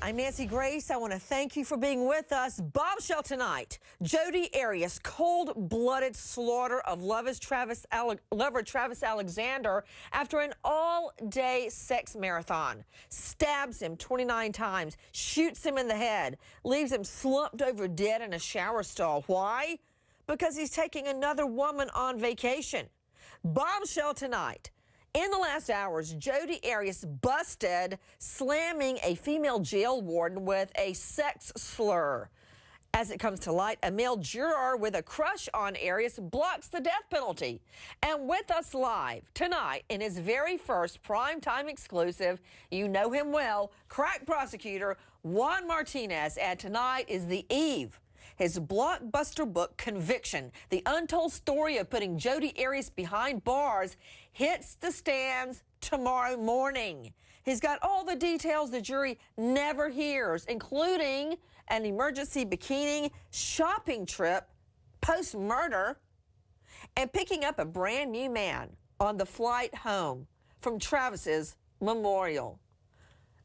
I'm Nancy Grace. I want to thank you for being with us. Bombshell tonight. Jodi Arias, cold-blooded slaughter of lover Travis Alexander after an all-day sex marathon. Stabs him 29 times, shoots him in the head, leaves him slumped over dead in a shower stall. Why? Because he's taking another woman on vacation. Bombshell tonight. In the last hours, Jodi Arias busted slamming a female jail warden with a sex slur. As it comes to light, a male juror with a crush on Arias blocks the death penalty. And with us live tonight in his very first primetime exclusive, you know him well, crack prosecutor Juan Martinez. And tonight is the eve. His blockbuster book, Conviction, the untold story of putting Jodi Arias behind bars, hits the stands tomorrow morning. He's got all the details the jury never hears, including an emergency bikini shopping trip post-murder and picking up a brand new man on the flight home from Travis's memorial.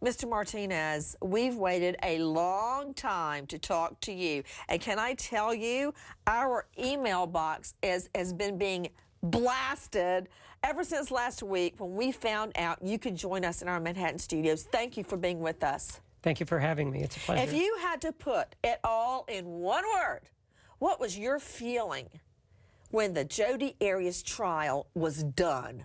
Mr. Martinez, we've waited a long time to talk to you. And can I tell you, our email box has been being blasted ever since last week when we found out you could join us in our Manhattan studios. Thank you for being with us. Thank you for having me. It's a pleasure. If you had to put it all in one word, what was your feeling when the Jodi Arias trial was done?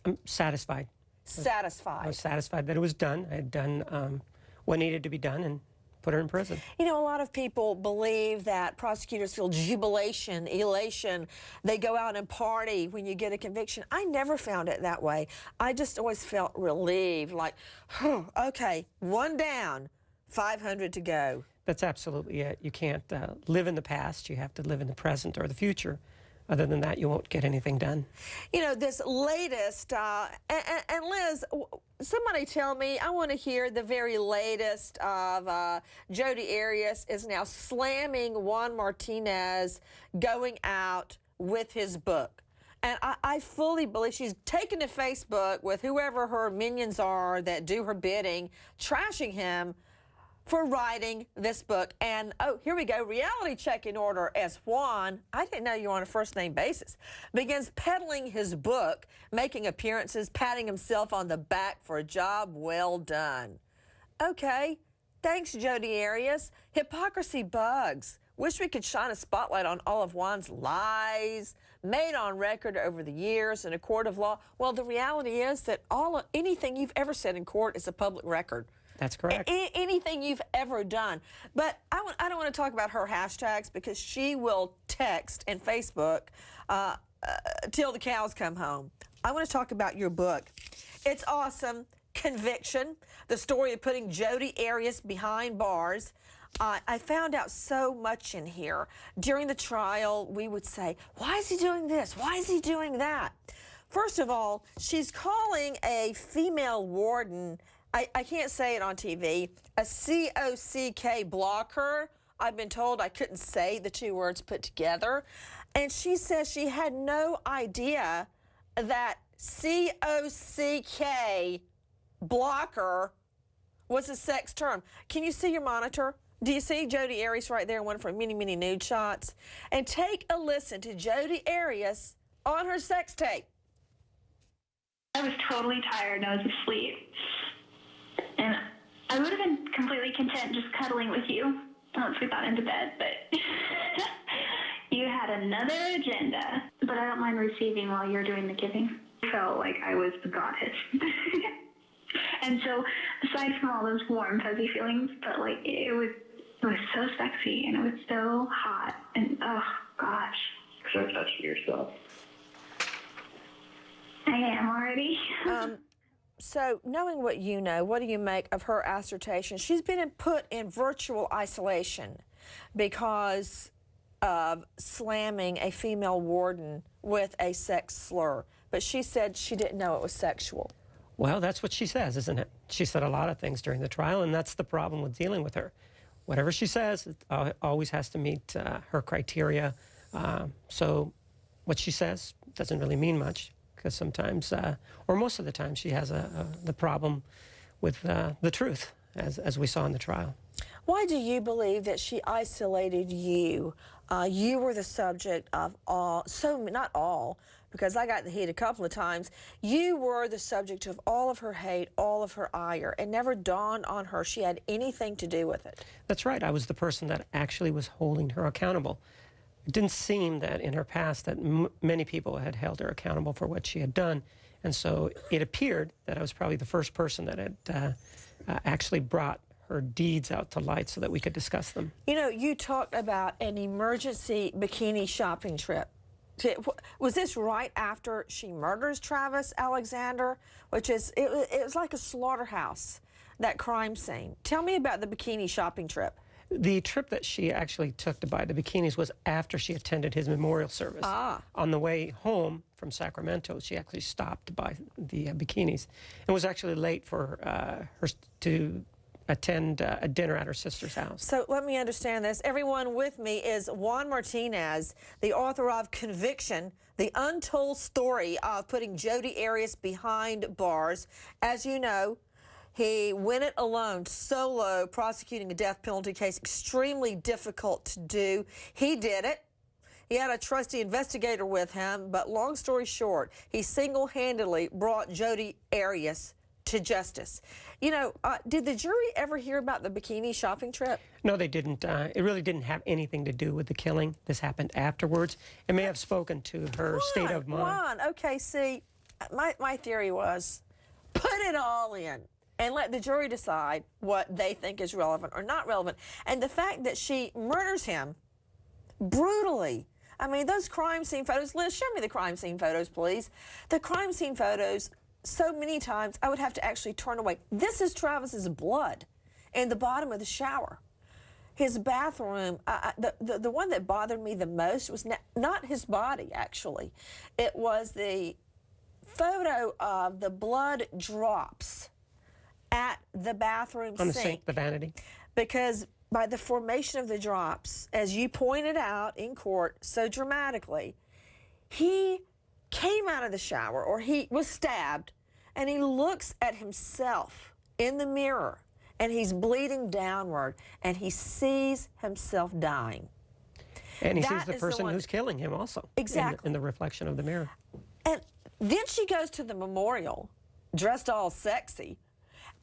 I'm satisfied. Satisfied. I was satisfied that it was done. I had done what needed to be done and put her in prison. You know, a lot of people believe that prosecutors feel jubilation, elation. They go out and party when you get a conviction. I never found it that way. I just always felt relieved, like, okay, one down, 500 to go. That's absolutely it. You can't live in the past. You have to live in the present or the future. Other than that, you won't get anything done. You know, this latest, and Liz, somebody tell me, I want to hear the very latest of Jodi Arias is now slamming Juan Martinez going out with his book. And I fully believe she's taken to Facebook with whoever her minions are that do her bidding, trashing him for writing this book. And, oh, here we go, reality check in order as Juan, I didn't know you were on a first-name basis, begins peddling his book, making appearances, patting himself on the back for a job well done. Okay, thanks, Jodi Arias. Hypocrisy bugs. Wish we could shine a spotlight on all of Juan's lies, made on record over the years in a court of law. Well, the reality is that anything you've ever said in court is a public record. That's correct. Anything you've ever done. But I don't want to talk about her hashtags because she will text and Facebook till the cows come home. I want to talk about your book. It's awesome. Conviction, the story of putting Jodi Arias behind bars. I found out so much in here. During the trial, we would say, why is he doing this? Why is he doing that? First of all, she's calling a female warden, I can't say it on TV, a C-O-C-K blocker. I've been told I couldn't say the two words put together. And she says she had no idea that C-O-C-K blocker was a sex term. Can you see your monitor? Do you see Jodi Arias right there, one for many, many nude shots? And take a listen to Jodi Arias on her sex tape. I was totally tired and I was asleep. And I would have been completely content just cuddling with you once we got into bed, but you had another agenda. But I don't mind receiving while you're doing the giving. I felt like I was the goddess. And so, aside from all those warm, fuzzy feelings, but like it was so sexy and it was so hot and oh gosh. Start touching yourself. I am already. So, knowing what you know, what do you make of her assertion? She's been put in virtual isolation because of slamming a female warden with a sex slur. But she said she didn't know it was sexual. Well, that's what she says, isn't it? She said a lot of things during the trial, and that's the problem with dealing with her. Whatever she says, it always has to meet her criteria. So what she says doesn't really mean much. Because sometimes, or most of the time, she has the problem with the truth. as we saw in the trial. Why do you believe that she isolated you? You were the subject of all, not all, because I got the heat a couple of times. You were the subject of all of her hate, all of her ire. It never dawned on her she had anything to do with it. That's right. I was the person that actually was holding her accountable. It didn't seem that in her past that many people had held her accountable for what she had done. And so it appeared that I was probably the first person that had actually brought her deeds out to light so that we could discuss them. You know, you talked about an emergency bikini shopping trip. Was this right after she murders Travis Alexander, which is, it was like a slaughterhouse, that crime scene. Tell me about the bikini shopping trip. The trip that she actually took to buy the bikinis was after she attended his memorial service. Ah. On the way home from Sacramento, she actually stopped to buy the bikinis and was actually late for her to attend a dinner at her sister's house. So let me understand this. Everyone with me is Juan Martinez, the author of Conviction, the untold story of putting Jodi Arias behind bars. As you know, he went it alone, solo, prosecuting a death penalty case, extremely difficult to do. He did it. He had a trusty investigator with him, but long story short, he single-handedly brought Jodi Arias to justice. You know, did the jury ever hear about the bikini shopping trip? No, they didn't. It really didn't have anything to do with the killing. This happened afterwards. It may have spoken to her state of mind. Juan, okay, see, my theory was put it all in and let the jury decide what they think is relevant or not relevant. And the fact that she murders him brutally. I mean, those crime scene photos, Liz, show me the crime scene photos, please. The crime scene photos, so many times I would have to actually turn away. This is Travis's blood in the bottom of the shower. His bathroom, the one that bothered me the most was not his body, actually. It was the photo of the blood drops at the bathroom On the sink, the vanity. Because by the formation of the drops, as you pointed out in court so dramatically, he came out of the shower, or he was stabbed, and he looks at himself in the mirror, and he's bleeding downward, and he sees himself dying. And he sees the person who's killing him also. Exactly. In the reflection of the mirror. And then she goes to the memorial, dressed all sexy,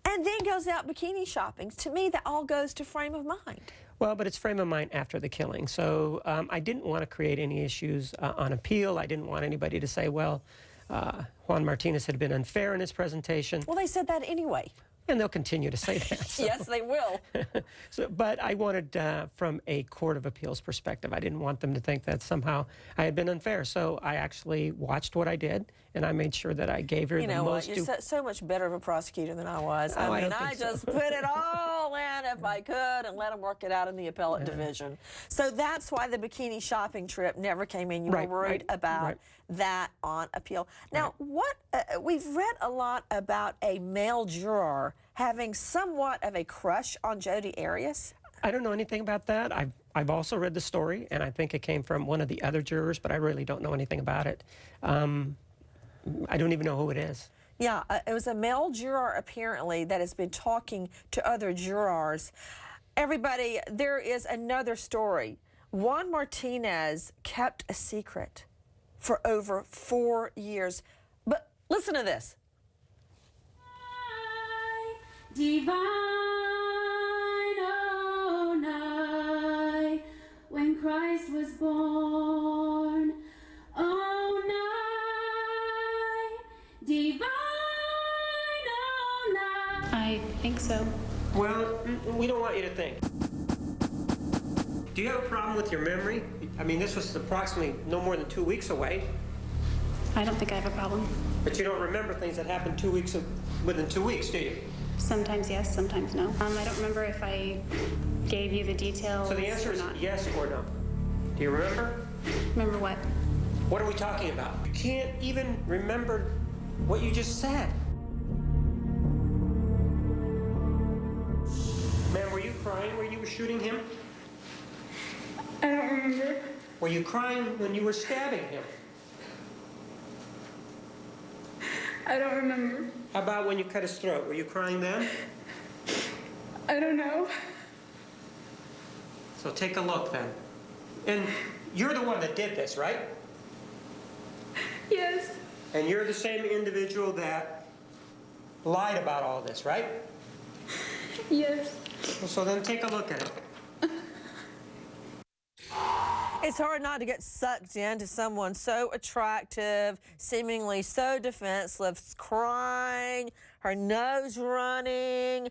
and then goes out bikini shopping. To me, that all goes to frame of mind. Well, but it's frame of mind after the killing. So I didn't want to create any issues on appeal. I didn't want anybody to say, well, Juan Martinez had been unfair in his presentation. Well, they said that anyway. And they'll continue to say that. So. Yes, they will. But I wanted, from a court of appeals perspective, I didn't want them to think that somehow I had been unfair. So I actually watched what I did, and I made sure that I gave her the most... You know what? You're so much better of a prosecutor than I was. Oh, I mean, I just put it all in if I could and let them work it out in the appellate division. So that's why the bikini shopping trip never came in. You were worried about that on appeal. Now, we've read a lot about a male juror having somewhat of a crush on Jodi Arias. I don't know anything about that. I've also read the story, and I think it came from one of the other jurors, but I really don't know anything about it. I don't even know who it is. Yeah, it was a male juror, apparently, that has been talking to other jurors. Everybody, there is another story. Juan Martinez kept a secret for over 4 years. But listen to this. Divine, oh night, when Christ was born, oh night, divine, oh night. I think so. Well, we don't want you to think. Do you have a problem with your memory? I mean, this was approximately no more than 2 weeks away. I don't think I have a problem. But you don't remember things that happened within 2 weeks, do you? Sometimes yes, sometimes no. I don't remember if I gave you the details. So the answer is yes or no. Do you remember? Remember what? What are we talking about? You can't even remember what you just said. Ma'am, were you crying when you were shooting him? I don't remember. Were you crying when you were stabbing him? I don't remember. How about when you cut his throat? Were you crying then? don't know. So take a look then. And you're the one that did this, right? Yes. And you're the same individual that lied about all this, right? Yes. Well, so then take a look at it. It's hard not to get sucked into someone so attractive, seemingly so defenseless, crying, her nose running.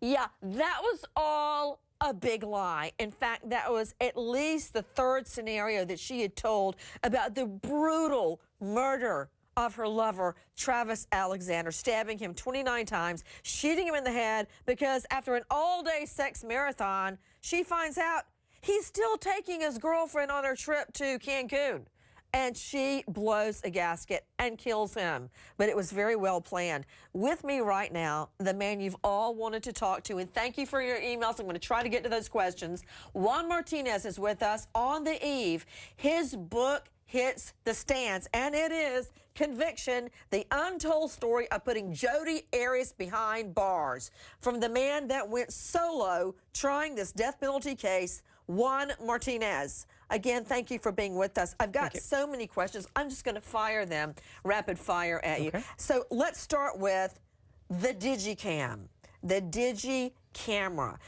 Yeah, that was all a big lie. In fact, that was at least the third scenario that she had told about the brutal murder of her lover, Travis Alexander, stabbing him 29 times, shooting him in the head because after an all-day sex marathon, she finds out he's still taking his girlfriend on her trip to Cancun. And she blows a gasket and kills him. But it was very well planned. With me right now, the man you've all wanted to talk to, and thank you for your emails. I'm going to try to get to those questions. Juan Martinez is with us on the eve. His book hits the stands, and it is Conviction, the untold story of putting Jodi Arias behind bars. From the man that went solo trying this death penalty case, Juan Martinez. Again, thank you for being with us. I've got so many questions. I'm just going to fire them rapid fire at you. So let's start with the Digicam, the Digi camera.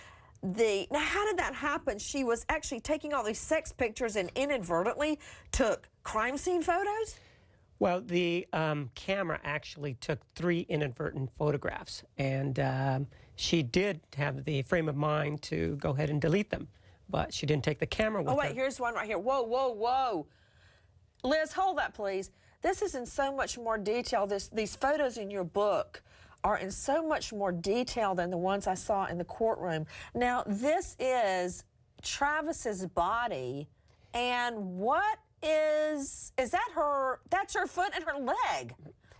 Now, how did that happen? She was actually taking all these sex pictures and inadvertently took crime scene photos? Well, the camera actually took 3 inadvertent photographs, and she did have the frame of mind to go ahead and delete them, but she didn't take the camera with her. Oh, wait, here's one right here. Whoa, whoa, whoa. Liz, hold that, please. This is in so much more detail. These photos in your book are in so much more detail than the ones I saw in the courtroom. Now, this is Travis's body, and what is that her, that's her foot and her leg.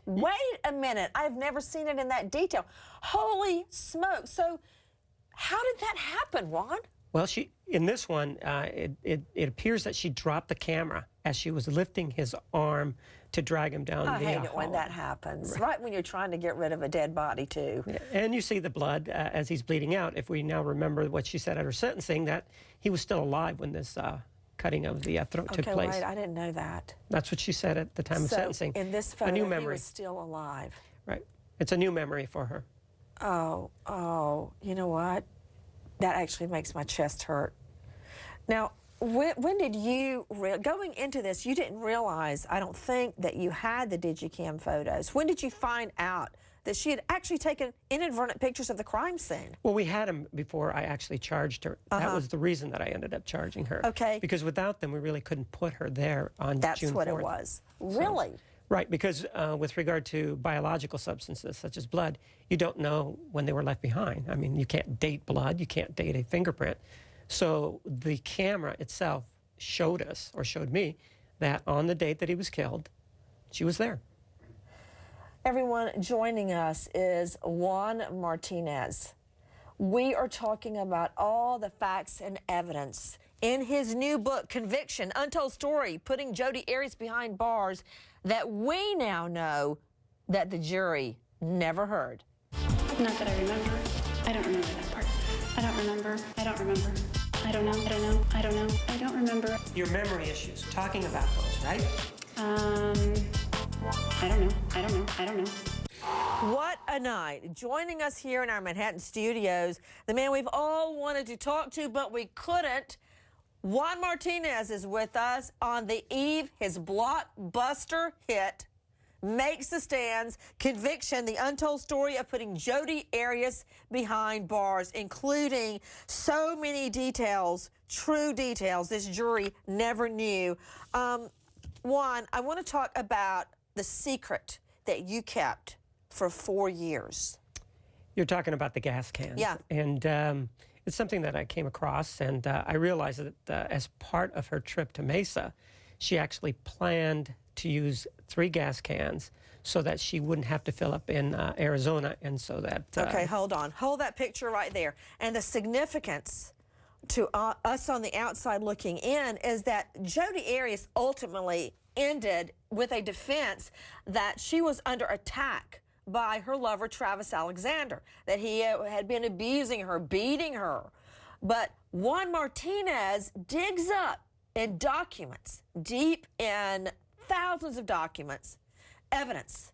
Wait a minute, I've never seen it in that detail. Holy smoke. So how did that happen, Juan? Well, in this one, it appears that she dropped the camera as she was lifting his arm to drag him down the hall. I hate it when that happens, right when you're trying to get rid of a dead body, too. Yeah. And you see the blood as he's bleeding out. If we now remember what she said at her sentencing, that he was still alive when this cutting of the throat took place. Right, I didn't know that. That's what she said at the time of sentencing. In this photo, a new memory. He was still alive. Right. It's a new memory for her. Oh, you know what? That actually makes my chest hurt. Now, when did you, going into this, you didn't realize, I don't think, that you had the Digicam photos. When did you find out that she had actually taken inadvertent pictures of the crime scene? Well, we had them before I actually charged her. That was the reason that I ended up charging her. Okay. Because without them, we really couldn't put her there on June 4th. That's what it was. Really? Right, because with regard to biological substances such as blood, you don't know when they were left behind. I mean, you can't date blood, you can't date a fingerprint. So the camera itself showed us, or showed me, that on the date that he was killed, she was there. Everyone, joining us is Juan Martinez. We are talking about all the facts and evidence in his new book, Conviction, Untold Story, putting Jodi Arias behind bars, that we now know that the jury never heard. Not that I remember. I don't remember that part. I don't remember. I don't remember. I don't know. I don't know. I don't know. I don't remember. Your memory issues, talking about those, right? I don't know. I don't know. I don't know. What a night. Joining us here in our Manhattan studios, the man we've all wanted to talk to, but we couldn't. Juan Martinez is with us on the eve. His blockbuster hit makes the stands. Conviction, the untold story of putting Jodi Arias behind bars, including so many details, true details this jury never knew. Juan, I want to talk about the secret that you kept for 4 years. You're talking about the gas cans. Yeah. And it's something that I came across, and I realized that as part of her trip to Mesa, she actually planned to use 3 gas cans so that she wouldn't have to fill up in Arizona, and so that... Okay, hold on. Hold that picture right there. And the significance to us on the outside looking in is that Jodi Arias ultimately ended with a defense that she was under attack by her lover, Travis Alexander, that he had been abusing her, beating her. But Juan Martinez digs up in documents, deep in thousands of documents, evidence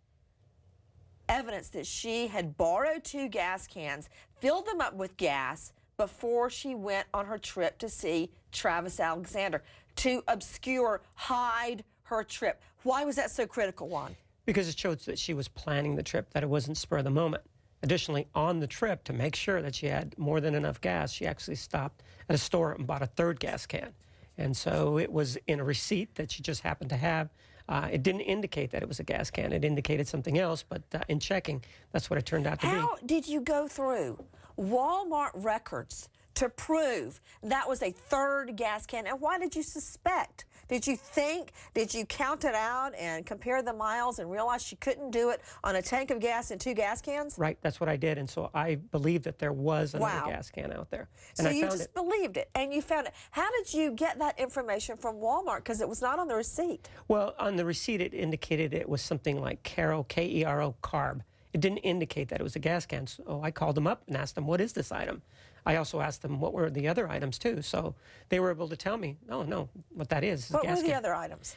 that she had borrowed 2 gas cans, filled them up with gas before she went on her trip to see Travis Alexander, to obscure, hide her trip. Why was that so critical, Juan? Because it showed that she was planning the trip, that it wasn't spur of the moment. Additionally, on the trip, to make sure that she had more than enough gas, she actually stopped at a store and bought a 3rd gas can. And so it was in a receipt that she just happened to have. It didn't indicate that it was a gas can. It indicated something else, but in checking, that's what it turned out to be. How did you go through Walmart records to prove that was a 3rd gas can? And why did you suspect? Did you think, did you count it out and compare the miles and realize she couldn't do it on a tank of gas and 2 gas cans? Right, that's what I did. And so I believed that there was another gas can out there. And so I you found just it. believed it and you found it. How did you get that information from Walmart? Because it was not on the receipt. Well, on the receipt, it indicated it was something like Kero, K-E-R-O, carb. It didn't indicate that it was a gas can. So I called them up and asked them, what is this item? I also asked them what were the other items too. So they were able to tell me, no, what that is What a gas were the can. other items?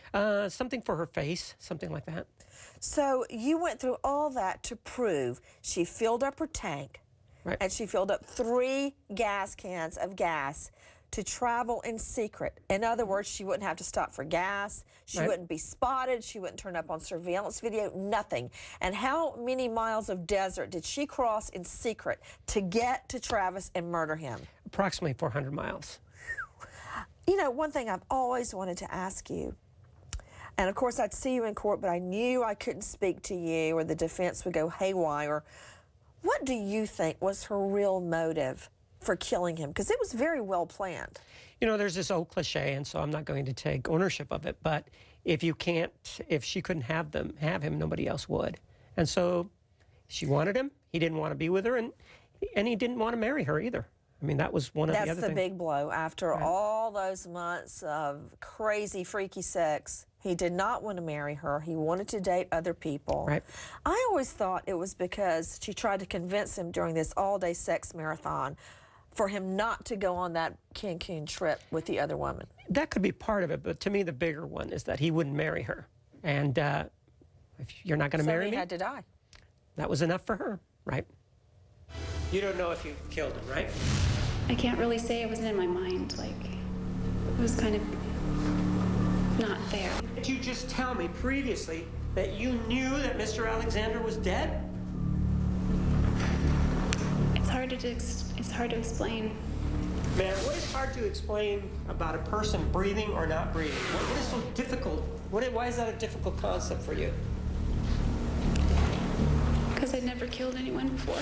Something for her face, something like that. So you went through all that to prove she filled up her tank, Right. and she filled up 3 gas cans of gas to travel in secret. In other words, she wouldn't have to stop for gas. She Right. wouldn't be spotted. She wouldn't turn up on surveillance video, nothing. And how many miles of desert did she cross in secret to get to Travis and murder him? Approximately 400 miles. You know, one thing I've always wanted to ask you, and of course I'd see you in court, but I knew I couldn't speak to you or the defense would go haywire. What do you think was her real motive for killing him? Because it was very well planned. You know, there's this old cliche, and so I'm not going to take ownership of it, but if she couldn't have him, nobody else would. And so she wanted him, he didn't want to be with her, and he didn't want to marry her either. I mean, that was one of the other things. That's the big blow. After all those months of crazy, freaky sex, he did not want to marry her. He wanted to date other people. Right. I always thought it was because she tried to convince him during this all-day sex marathon for him not to go on that Cancun trip with the other woman. That could be part of it, but to me, the bigger one is that he wouldn't marry her. And if you're not going to marry me, he had to die. that was enough for her, right? You don't know if you killed him, right? I can't really say. It wasn't in my mind. Like, it was kind of not there. Did you just tell me previously that you knew that Mr. Alexander was dead? It's hard to explain. Man, what is hard to explain about a person breathing or not breathing? What is so difficult? Why is that a difficult concept for you? Because I'd never killed anyone before.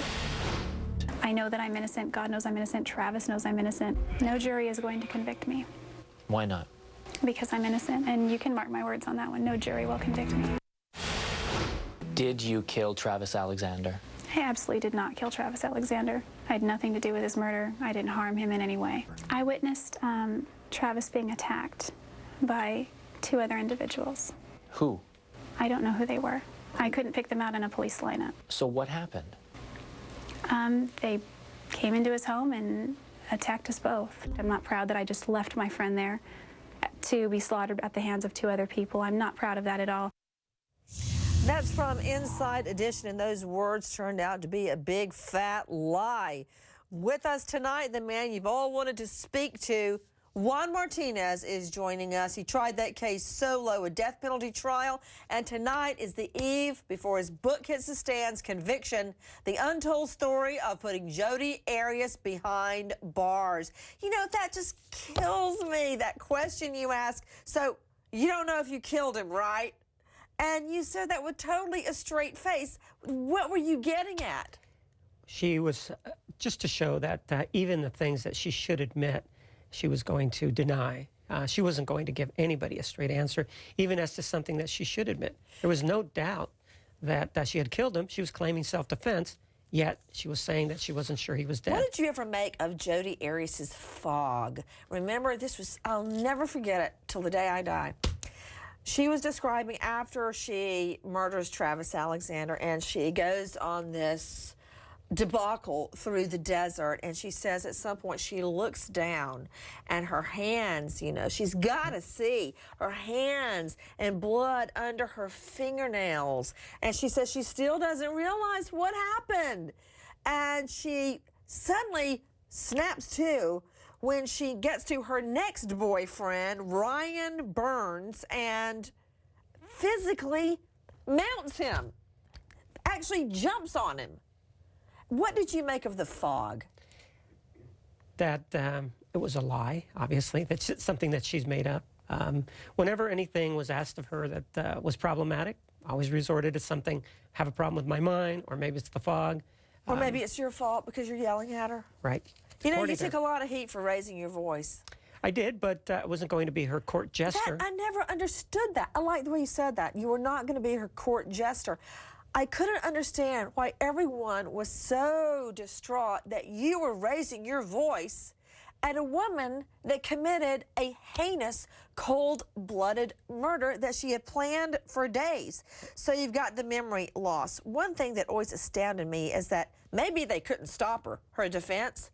I know that I'm innocent. God knows I'm innocent. Travis knows I'm innocent. No jury is going to convict me. Why not? Because I'm innocent, and you can mark my words on that one. No jury will convict me. Did you kill Travis Alexander? I absolutely did not kill Travis Alexander. I had nothing to do with his murder. I didn't harm him in any way. I witnessed Travis being attacked by 2 other individuals. Who? I don't know who they were. I couldn't pick them out in a police lineup. So what happened? They came into his home and attacked us both. I'm not proud that I just left my friend there to be slaughtered at the hands of 2 other people. I'm not proud of that at all. That's from Inside Edition, and those words turned out to be a big fat lie. With us tonight, the man you've all wanted to speak to, Juan Martinez, is joining us. He tried that case solo, a death penalty trial, and tonight is the eve before his book hits the stands, Conviction, the untold story of putting Jodi Arias behind bars. You know, that just kills me, that question you ask. So you don't know if you killed him, right? And you said that with totally a straight face. What were you getting at? She was, just to show that even the things that she should admit, she was going to deny. She wasn't going to give anybody a straight answer, even as to something that she should admit. There was no doubt that she had killed him. She was claiming self-defense, yet she was saying that she wasn't sure he was dead. What did you ever make of Jodi Arias' fog? Remember, I'll never forget it till the day I die. She was describing after she murders Travis Alexander, and she goes on this debacle through the desert, and she says at some point she looks down and her hands, you know, she's got to see her hands and blood under her fingernails, and she says she still doesn't realize what happened, and she suddenly snaps to when she gets to her next boyfriend, Ryan Burns, and physically mounts him, actually jumps on him. What did you make of the fog? That it was a lie, obviously. That's something that she's made up. Whenever anything was asked of her that was problematic, I always resorted to something, have a problem with my mind, or maybe it's the fog. Or maybe it's your fault because you're yelling at her. Right. You know, you According to took her. a lot of heat for raising your voice. I did, but it wasn't going to be her court jester. I never understood that. I like the way you said that. You were not going to be her court jester. I couldn't understand why everyone was so distraught that you were raising your voice at a woman that committed a heinous, cold-blooded murder that she had planned for days. So you've got the memory loss. One thing that always astounded me is that maybe they couldn't stop her defense,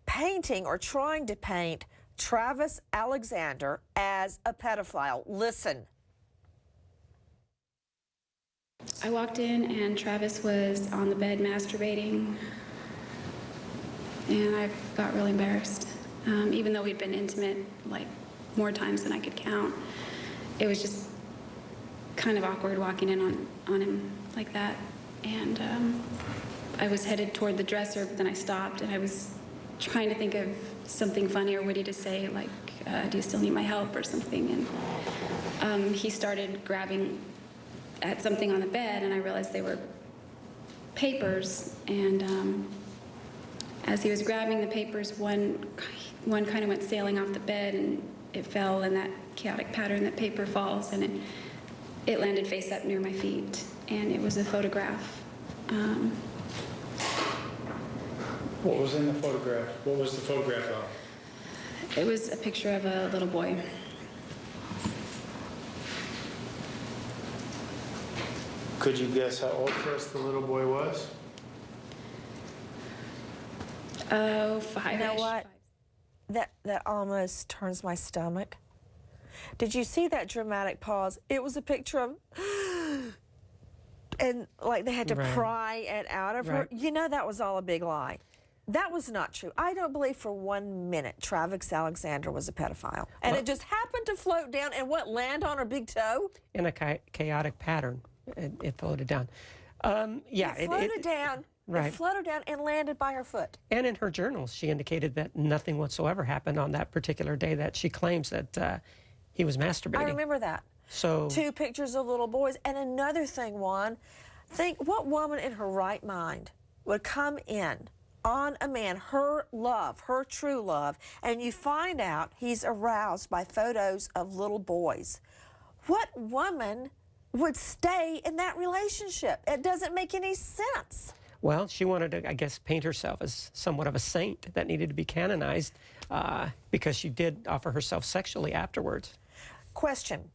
painting or trying to paint Travis Alexander as a pedophile. Listen. I walked in and Travis was on the bed masturbating, and I got really embarrassed. Even though we'd been intimate like more times than I could count, it was just kind of awkward walking in on him like that. And I was headed toward the dresser, but then I stopped and I was trying to think of something funny or witty to say, like, do you still need my help or something? And he started grabbing at something on the bed, and I realized they were papers. And as he was grabbing the papers, one kind of went sailing off the bed, and it fell in that chaotic pattern that paper falls, and it landed face up near my feet, and it was a photograph. What was in the photograph? What was the photograph of? It was a picture of a little boy. Could you guess how old first the little boy was? Oh, 5-ish. You know what? That almost turns my stomach. Did you see that dramatic pause? It was a picture of, and like they had to pry it out of her. You know that was all a big lie. That was not true. I don't believe for 1 minute Travis Alexander was a pedophile. And it just happened to float down and what, land on her big toe? In a chaotic pattern, it floated down. Yeah, it floated down. Right. It floated down and landed by her foot. And in her journals, she indicated that nothing whatsoever happened on that particular day that she claims that he was masturbating. I remember that. So 2 pictures of little boys. And another thing, Juan, think what woman in her right mind would come in on a man, her love, her true love, and you find out he's aroused by photos of little boys. What woman would stay in that relationship? It doesn't make any sense. Well, she wanted to, I guess, paint herself as somewhat of a saint that needed to be canonized because she did offer herself sexually afterwards. Question.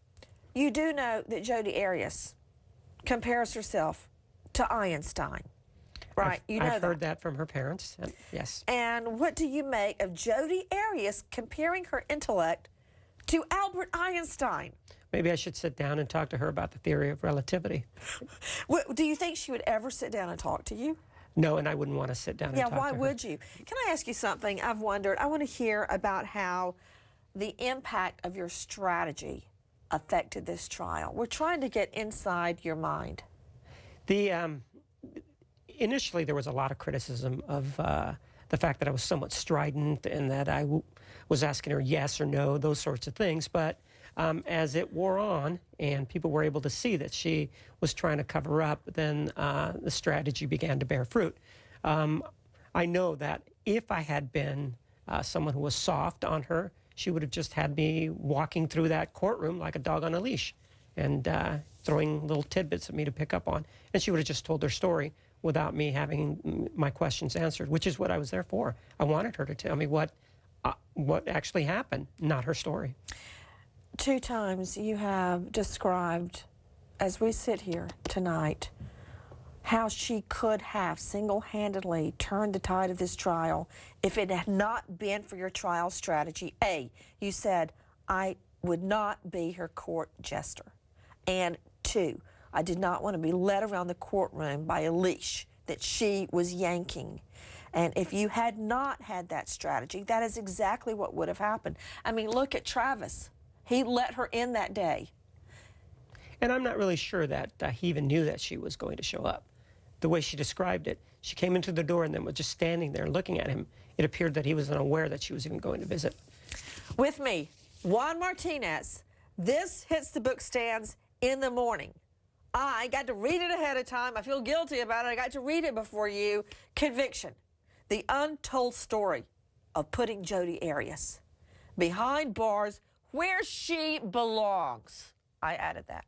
You do know that Jodi Arias compares herself to Einstein, right? I've heard that from her parents, and yes. And what do you make of Jodi Arias comparing her intellect to Albert Einstein? Maybe I should sit down and talk to her about the theory of relativity. Do you think she would ever sit down and talk to you? No, and I wouldn't want to sit down and talk to her. Yeah, why would you? Can I ask you something? I've wondered. I want to hear about how the impact of your strategy affected this trial. We're trying to get inside your mind. Initially, there was a lot of criticism of the fact that I was somewhat strident and that I was asking her yes or no, those sorts of things. But as it wore on and people were able to see that she was trying to cover up, then the strategy began to bear fruit. I know that if I had been someone who was soft on her, she would have just had me walking through that courtroom like a dog on a leash and throwing little tidbits at me to pick up on. And she would have just told her story without me having my questions answered, which is what I was there for. I wanted her to tell me what actually happened, not her story. 2 times you have described, as we sit here tonight, how she could have single-handedly turned the tide of this trial if it had not been for your trial strategy. A, you said, I would not be her court jester. And 2, I did not want to be led around the courtroom by a leash that she was yanking. And if you had not had that strategy, that is exactly what would have happened. I mean, look at Travis. He let her in that day. And I'm not really sure that he even knew that she was going to show up. The way she described it, she came into the door and then was just standing there looking at him. It appeared that he was unaware that she was even going to visit. With me, Juan Martinez. This hits the book stands in the morning. I got to read it ahead of time. I feel guilty about it. I got to read it before you. Conviction. The untold story of putting Jodi Arias behind bars where she belongs. I added that.